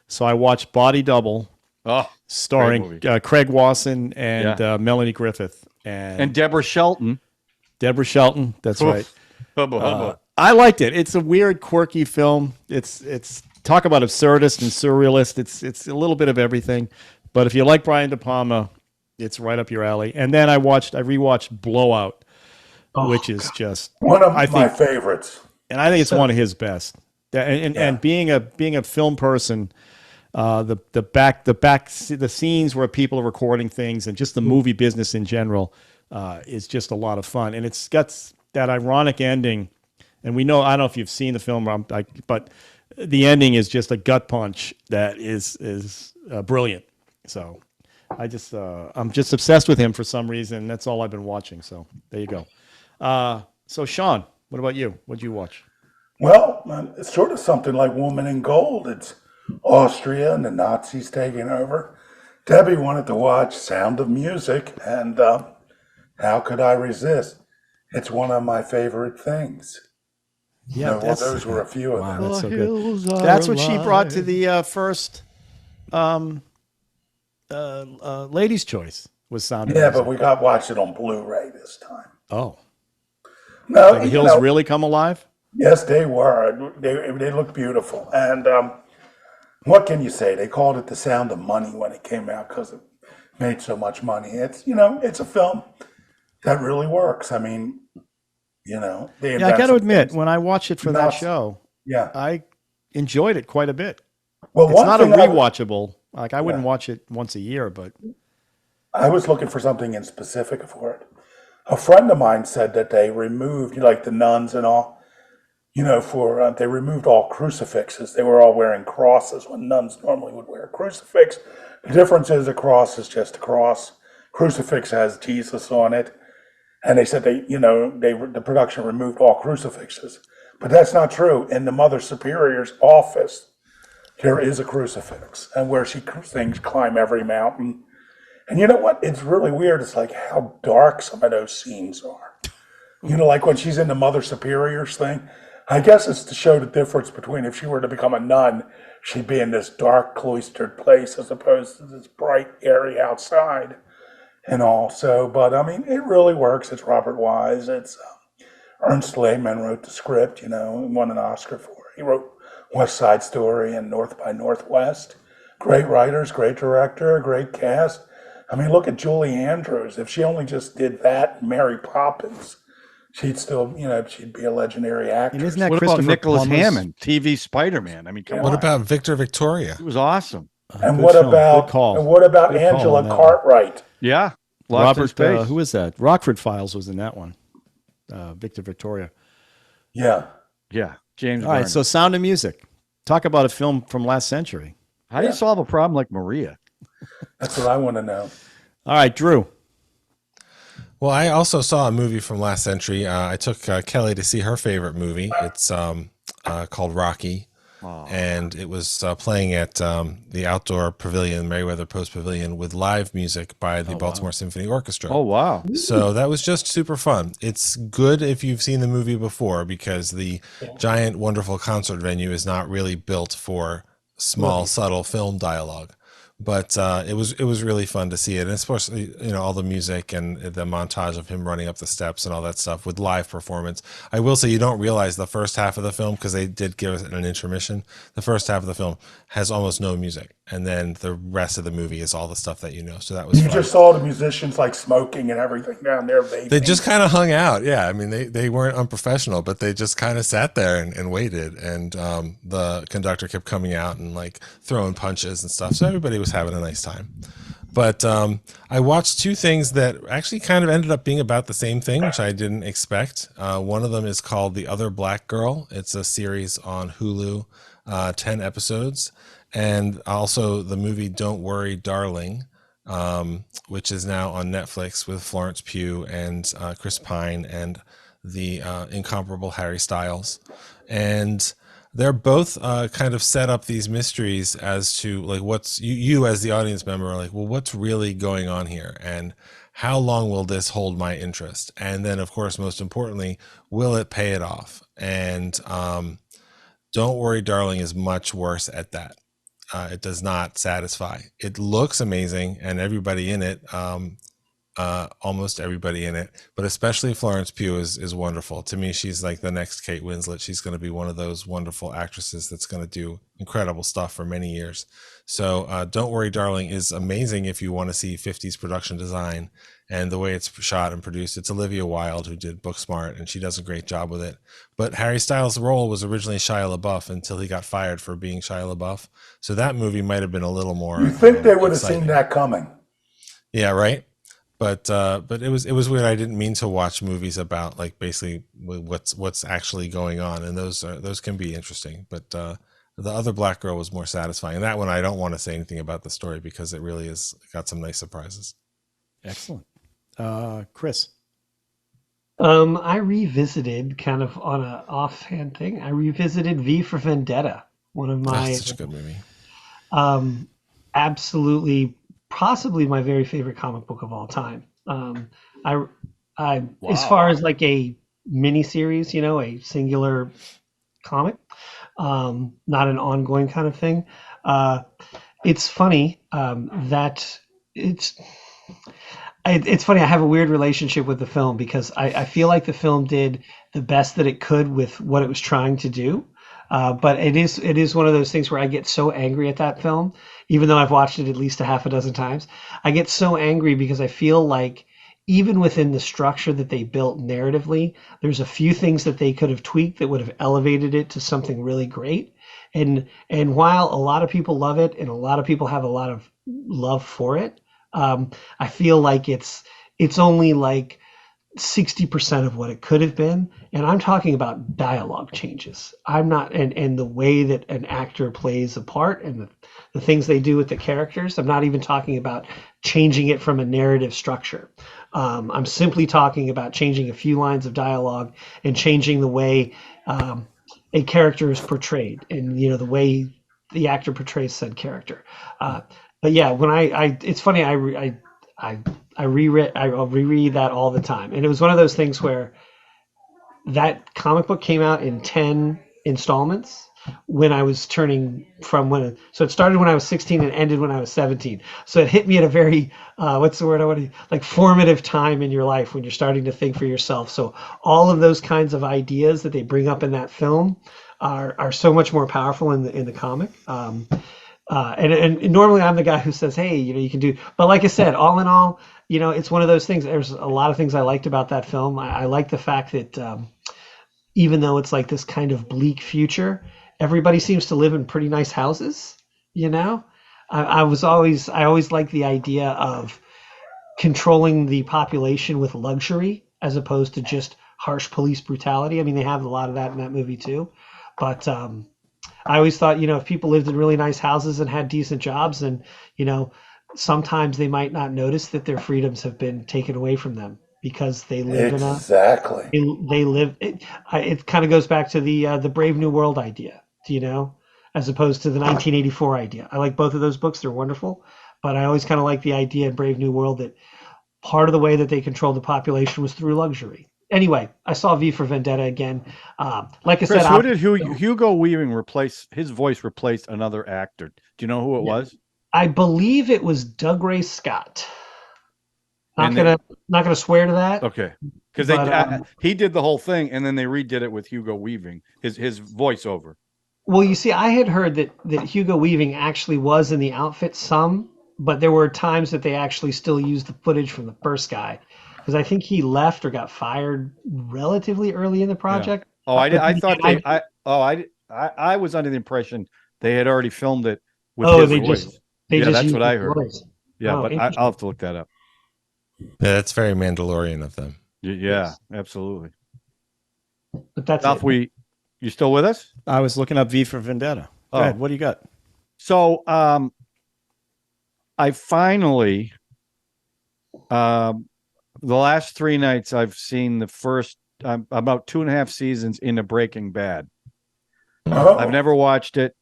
So I watched Body Double, Oh, starring Craig Wasson and Melanie Griffith and Deborah Shelton. Deborah Shelton. That's Oof. right. Hubba, hubba. I liked it. It's a weird, quirky film. It's talk about absurdist and surrealist. It's a little bit of everything. But if you like Brian De Palma, it's right up your alley. And then I rewatched Blowout, which is just One of I my think- favorites. and I think it's one of his best. And being a film person, the scenes where people are recording things and just the movie business in general is just a lot of fun. And it's got that ironic ending. And we know, I don't know if you've seen the film, but the ending is just a gut punch that is brilliant. So I'm just obsessed with him for some reason. That's all I've been watching. So there you go. So Sean, what about you? What'd you watch? Well, it's sort of something like Woman in Gold. It's Austria and the Nazis taking over. Debbie wanted to watch Sound of Music, and how could I resist? It's one of my favorite things. Yeah, well, those were a few of wow, them. that's so good. That's what she brought to the first Ladies' Choice was Sound of Yeah, Music. but we got watched it on Blu-ray this time. Oh. No, So the hills really come alive? Yes, they were. They looked beautiful. And what can you say? They called it The Sound of Money when it came out because it made so much money. It's it's a film that really works. I mean, they Yeah, I got to admit, when I watched it for that Nuts. show, Yeah. I enjoyed it quite a bit. Well, It's one not a thing rewatchable. Like I wouldn't Yeah. watch it once a year, but I was looking for something in specific for it. A friend of mine said that they removed, like the nuns and all, they removed all crucifixes. They were all wearing crosses when nuns normally would wear a crucifix. The difference is a cross is just a cross. Crucifix has Jesus on it. And they said the production removed all crucifixes. But that's not true. In the Mother Superior's office, there is a crucifix, and where she sings "Climb Every Mountain." And you know what? It's really weird. It's like how dark some of those scenes are. Like when she's in the Mother Superior's thing. I guess it's to show the difference between if she were to become a nun, she'd be in this dark cloistered place as opposed to this bright, airy outside and all. So, but I mean, it really works. It's Robert Wise. It's Ernst Lehman wrote the script, and won an Oscar for it. He wrote West Side Story and North by Northwest. Great writers, great director, great cast. I mean, look at Julie Andrews. If she only just did that and Mary Poppins, she'd still, she'd be a legendary actress. isn't that What about Christopher Nicholas Plummer's- Hammond, TV Spider-Man? I mean, come What on. about Victor Victoria? It was awesome. And Good what film. about Good call. and what about Good call Angela on that one. Cartwright? Yeah. Lost in Robert, Space. who is that? Rockford Files was in that one. Victor Victoria. Yeah. Yeah. James All right, Garner. so Sound of Music. Talk about a film from last century. How do you solve a problem like Maria? That's what I want to know. All right, Drew. Well, I also saw a movie from last century. I took Kelly to see her favorite movie. It's called Rocky, and it was playing at the outdoor pavilion, Merriweather Post Pavilion, with live music by the Baltimore Symphony Orchestra. Oh, wow. So that was just super fun. It's good if you've seen the movie before because the giant, wonderful concert venue is not really built for small, subtle film dialogue. But it was really fun to see it, and especially all the music and the montage of him running up the steps and all that stuff with live performance. I will say you don't realize the first half of the film because they did give us an intermission. The first half of the film has almost no music, and then the rest of the movie is all the stuff that you know. So that was You fun. just saw the musicians like smoking and everything down there. They just kind of hung out. Yeah. I mean, they weren't unprofessional, but they just kind of sat there and waited. And the conductor kept coming out and like throwing punches and stuff. So everybody was having a nice time. But I watched two things that actually kind of ended up being about the same thing, which I didn't expect. One of them is called The Other Black Girl. It's a series on Hulu, 10 episodes. And also the movie Don't Worry, Darling, which is now on Netflix with Florence Pugh and Chris Pine and the incomparable Harry Styles. And they're both kind of set up these mysteries as to like what's you as the audience member are like, well, what's really going on here? And how long will this hold my interest? And then, of course, most importantly, will it pay it off? And Don't Worry, Darling is much worse at that. It does not satisfy. It looks amazing, and everybody in it, almost everybody in it, but especially Florence Pugh is wonderful. To me, she's like the next Kate Winslet. She's going to be one of those wonderful actresses that's going to do incredible stuff for many years. So Don't Worry, Darling is amazing if you want to see 50s production design and the way it's shot and produced. It's Olivia Wilde who did Booksmart, and she does a great job with it. But Harry Styles' role was originally Shia LaBeoff until he got fired for being Shia LaBeouf. So that movie might have been a little more. You think they would have exciting. seen that coming? Yeah, right. But it was weird. I didn't mean to watch movies about like basically what's actually going on, and those can be interesting. But the Other Black Girl was more satisfying. And that one I don't want to say anything about the story because it really is got some nice surprises. Excellent. Chris. I revisited kind of on an offhand thing. I revisited V for Vendetta, one of my That's such a good movie. absolutely possibly my very favorite comic book of all time. I, as far as like a mini series, a singular comic, not an ongoing kind of thing. It's funny that it's funny. I have a weird relationship with the film because I feel like the film did the best that it could with what it was trying to do. But it is one of those things where I get so angry at that film, even though I've watched it at least a half a dozen times. I get so angry because I feel like even within the structure that they built narratively, there's a few things that they could have tweaked that would have elevated it to something really great. And while a lot of people love it and a lot of people have a lot of love for it, I feel like it's only like 60% of what it could have been. And I'm talking about dialogue changes. I'm not, and the way that an actor plays a part and the things they do with the characters. I'm not even talking about changing it from a narrative structure. I'm simply talking about changing a few lines of dialogue and changing the way a character is portrayed and, the way the actor portrays said character. But yeah, when it's funny, I'll reread that all the time. And it was one of those things where that comic book came out in 10 installments when I was so it started when I was 16 and ended when I was 17. So it hit me at a very, what's the word I want to, like formative time in your life when you're starting to think for yourself. So all of those kinds of ideas that they bring up in that film are so much more powerful in the comic. And normally I'm the guy who says, hey, you can do, but like I said, all in all, it's one of those things. There's a lot of things I liked about that film. I like the fact that even though it's like this kind of bleak future, everybody seems to live in pretty nice houses. I always liked the idea of controlling the population with luxury as opposed to just harsh police brutality. I mean, they have a lot of that in that movie too, but I always thought, if people lived in really nice houses and had decent jobs, and, sometimes they might not notice that their freedoms have been taken away from them because they live exactly. they live. It kind of goes back to the Brave New World idea, as opposed to the 1984 idea. I like both of those books. They're wonderful, but I always kind of like the idea in Brave New World that part of the way that they controlled the population was through luxury. Anyway, I saw V for Vendetta again. Like I Chris, said, who did Hugo Weaving replace? His voice replaced another actor. Do you know who it was? I believe it was Doug Ray Scott. Not gonna swear to that. Okay, because he did the whole thing, and then they redid it with Hugo Weaving, his voiceover. Well, you see, I had heard that Hugo Weaving actually was in the outfit some, but there were times that they actually still used the footage from the first guy. Because I think he left or got fired relatively early in the project. Yeah. Oh, I was under the impression they had already filmed it with his voice. That's what I heard. Voice. Yeah, but I'll have to look that up. Yeah, that's very Mandalorian of them. Yeah, absolutely. But that's Ralph, you still with us? I was looking up V for Vendetta. Go ahead. What do you got? So, I finally, the last 3 nights I've seen the first about 2.5 seasons into Breaking Bad. I've never watched it,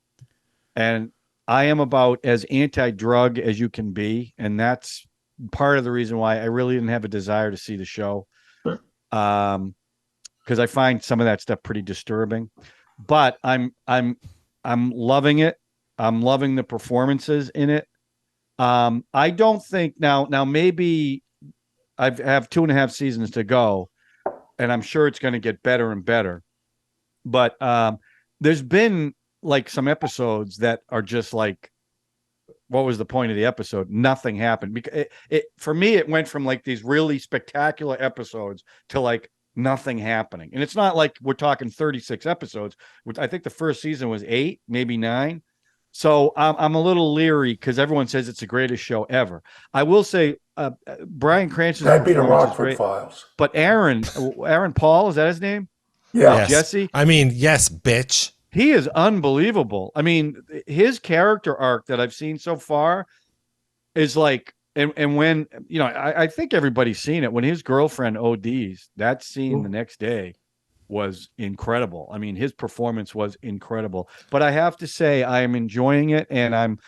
and I am about as anti-drug as you can be, and that's part of the reason why I really didn't have a desire to see the show. Because I find some of that stuff pretty disturbing. But I'm loving it. I'm loving the performances in it. I don't think now maybe I have 2.5 seasons to go, and I'm sure it's going to get better and better. But there's been like some episodes that are just like, what was the point of the episode? Nothing happened. Because for me, it went from like these really spectacular episodes to like nothing happening. And it's not like we're talking 36 episodes, which I think the first season was 8, maybe 9. So I'm a little leery because everyone says it's the greatest show ever. I will say Bryan Cranston's That'd be the performance is Rockford great. Files. But Aaron Paul, is that his name? Yeah. Yes. Jesse? I mean, yes, bitch. He is unbelievable. I mean, his character arc that I've seen so far is like, and when, I think everybody's seen it. When his girlfriend ODs, that scene the next day was incredible. I mean, his performance was incredible. But I have to say, I am enjoying it, and I'm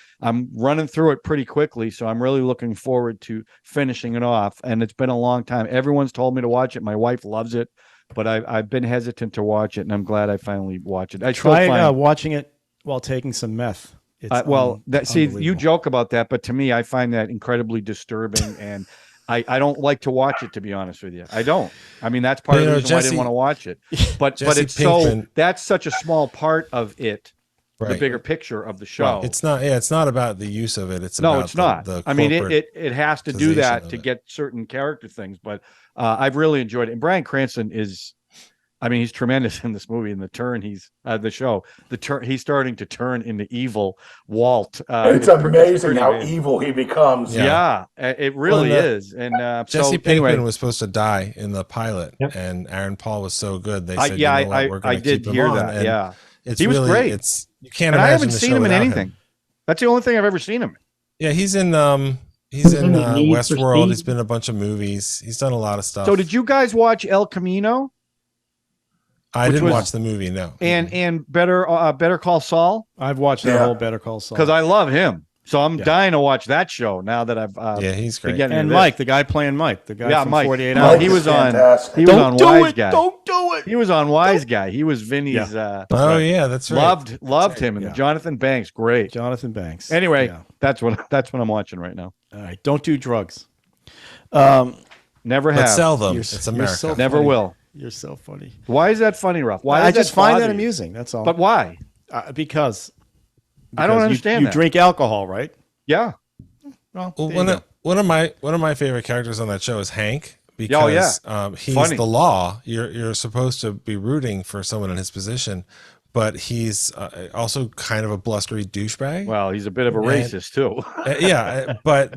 running through it pretty quickly. So I'm really looking forward to finishing it off. And it's been a long time. Everyone's told me to watch it. My wife loves it, but I've been hesitant to watch it, and I'm glad I finally watched it. I Try watching it while taking some meth. It's you joke about that, but to me, I find that incredibly disturbing, and I don't like to watch it, to be honest with you. I don't. I mean, that's part of the reason why I didn't want to watch it. But it's Pinkman, that's such a small part of it, the Right. bigger picture of the show. It's not. Yeah, it's not about the use of it. It's No, about it's not. The I mean, it has to do corporatization that of to it. get certain character things, but I've really enjoyed it. And Bryan Cranston is, I mean, he's tremendous in this movie. And the turn he's starting to turn into evil Walt. It's amazing how evil he becomes. Yeah, it really is. And Jesse so, Pinkman anyway, was supposed to die in the pilot, Yep. and Aaron Paul was so good. They said, we're I going to did keep him hear on. that. And Yeah, it's he was really, great. You can't and imagine I haven't the seen show him in without anything. That's the only thing I've ever seen him in. Yeah, he's in He's in Need for Westworld. Speed. He's been in a bunch of movies. He's done a lot of stuff. So, did you guys watch El Camino I which didn't was- watch the movie. No. and Better Call Saul? I've watched that whole Better Call Saul. Because I love him. So I'm dying to watch that show now that I've yeah, he's been great. getting And into Mike, the guy playing Mike, the guy from Mike. 48 No, Hours. he was on. fantastic. He was on Wise Guy. Don't do it. He was on Wise Guy. He was Vinny's. Oh yeah, that's right. Loved him. And Yeah. Jonathan Banks, great. Jonathan Banks. Anyway, Yeah. that's what I'm watching right now. All right. Don't do drugs. Never But have. sell them. You're- It's you're America. so Never funny. will. You're so funny. Why is that funny, Ruff? Why? I does just that find bother that you? amusing. That's all. But why? Because I don't understand You that. drink alcohol, right? Yeah. Well, Well, there you go. one of my favorite characters on that show is Hank Oh, because yeah. he's Funny. the law. You're supposed to be rooting for someone in his position, but he's also kind of a blustery douchebag. Well, he's a bit of a racist too. Yeah, but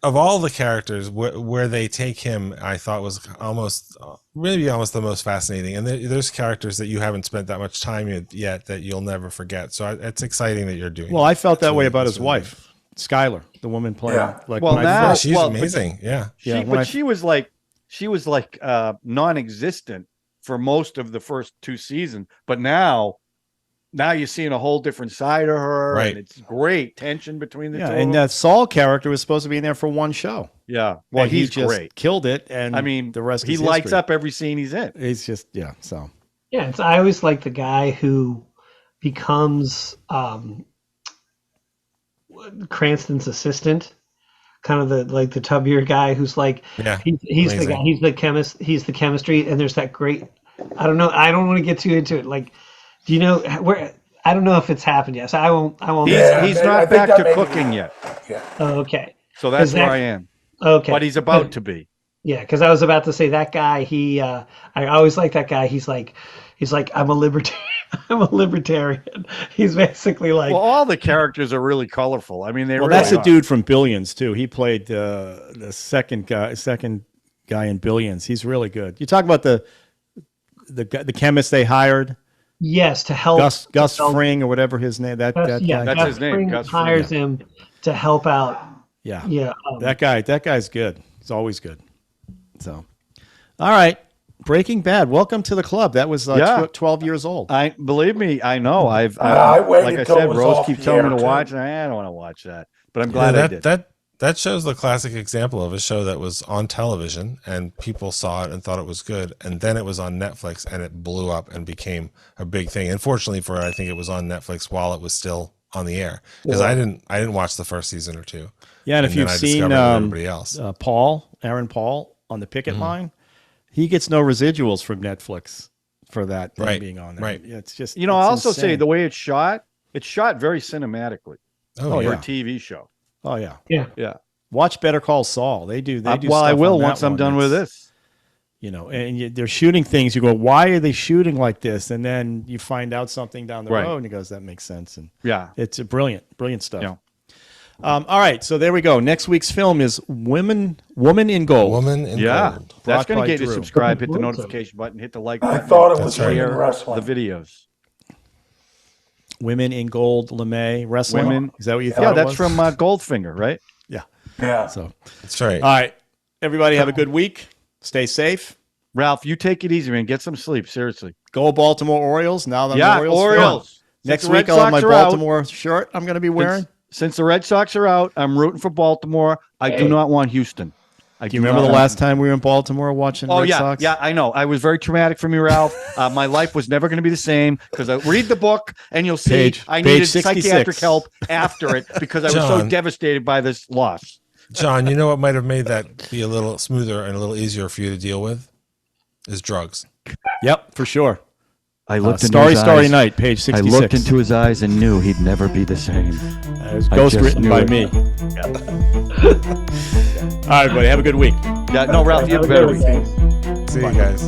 of all the characters, where they take him, I thought was almost the most fascinating. And there's characters that you haven't spent that much time yet that you'll never forget. So it's exciting that you're doing. Well, I felt that way about That's his really wife, Skylar, the woman playing. Yeah. Like Well, when now- I first, she's well, amazing. Yeah. She was like non-existent for most of the first two seasons, but now you're seeing a whole different side of her, Right. and it's great tension between the two. and of them. that Saul character was supposed to be in there for one show. Yeah, well, And he he's just great. killed it, and I mean, the rest he is lights history. up every scene he's in. He's just So Yeah, I always like the guy who becomes Cranston's assistant, kind of the tubbier guy who's like, Yeah, he's the amazing. guy, he's the chemist, he's the chemistry, and there's that great, I don't know, I don't want to get too into it. Like, do you know where? I don't know if it's happened yet, so I won't. Yeah. He's I not think back that to may be- cooking yet, Yeah. Oh, okay, so that's Is where that- I am. okay, But he's about to be. Yeah, because I was about to say that guy. I always like that guy. He's like, I'm a libertarian. I'm a libertarian. He's basically like, Well, all the characters are really colorful. I mean, they really that's a are. dude from Billions too. He played the second guy in Billions. He's really good. You talk about the chemist they hired, yes, to help Gus help- Fring or whatever his name. That Gus- yeah, guy. That's Gus his name, Fring Gus Fring, hires him to help out. Yeah, Yeah, that guy's good. He's always good. So, all right, Breaking Bad. Welcome to the club. That was Yeah. 12 years old. I believe me. I know. I waited like I till it said, was Rose off keeps the telling me air, to too. watch. And I don't want to watch that, but I'm glad I did. That shows the classic example of a show that was on television and people saw it and thought it was good, and then it was on Netflix and it blew up and became a big thing. Unfortunately for it, I think it was on Netflix while it was still on the air, because I didn't watch the first season or two. Yeah, and if then you've I seen discovered everybody else. Aaron Paul on the picket line, he gets no residuals from Netflix for that thing Right, being on there. right. Yeah, it's just You know, I it's also say insane. the way it's shot very cinematically Oh, for yeah. a TV show. Oh yeah. Yeah. Watch Better Call Saul. They do. Well, stuff I will on that once I'm one done with that's- this. You know, and they're shooting things. You go, why are they shooting like this? And then you find out something down the Right. road, and it goes, that makes sense. And Yeah. it's a brilliant stuff. Yeah. All right, so there we go. Next week's film is Woman in Gold. Woman in Yeah. Gold. That's Brought going by to get you Drew. subscribe, hit the Awesome. notification button, hit the like I button. thought it was right. women share wrestling. the videos. Women in Gold, LeMay Wrestling. Women. Is that what you thought? Yeah, it that's was? from Goldfinger, right? Yeah. Yeah. So, That's right. all right, everybody, have a good week. Stay safe. Ralph, you take it easy, man. Get some sleep. Seriously. Go Baltimore Orioles. Now that Yeah, I'm an Orioles. Orioles. Fan. Next Since the week Red I'll have my Sox are out- Baltimore shirt I'm going to be wearing. Since the Red Sox are out, I'm rooting for Baltimore. I do not want Houston. Do you remember the last time we were in Baltimore watching Red yeah, Sox? Yeah, I know. I was very traumatic for me, Ralph. My life was never going to be the same because I read the book and you'll see I needed 66. psychiatric help after it because I was so John. devastated by this loss. John, you know what might have made that be a little smoother and a little easier for you to deal with? Is drugs. Yep, for sure. I looked into Starry, his Starry eyes. Night, page 66. I looked into his eyes and knew he'd never be the same. It was I ghost just written knew by it. me. All right, buddy. Have a good week. Yeah, no, Ralph, you have a better week. See you guys.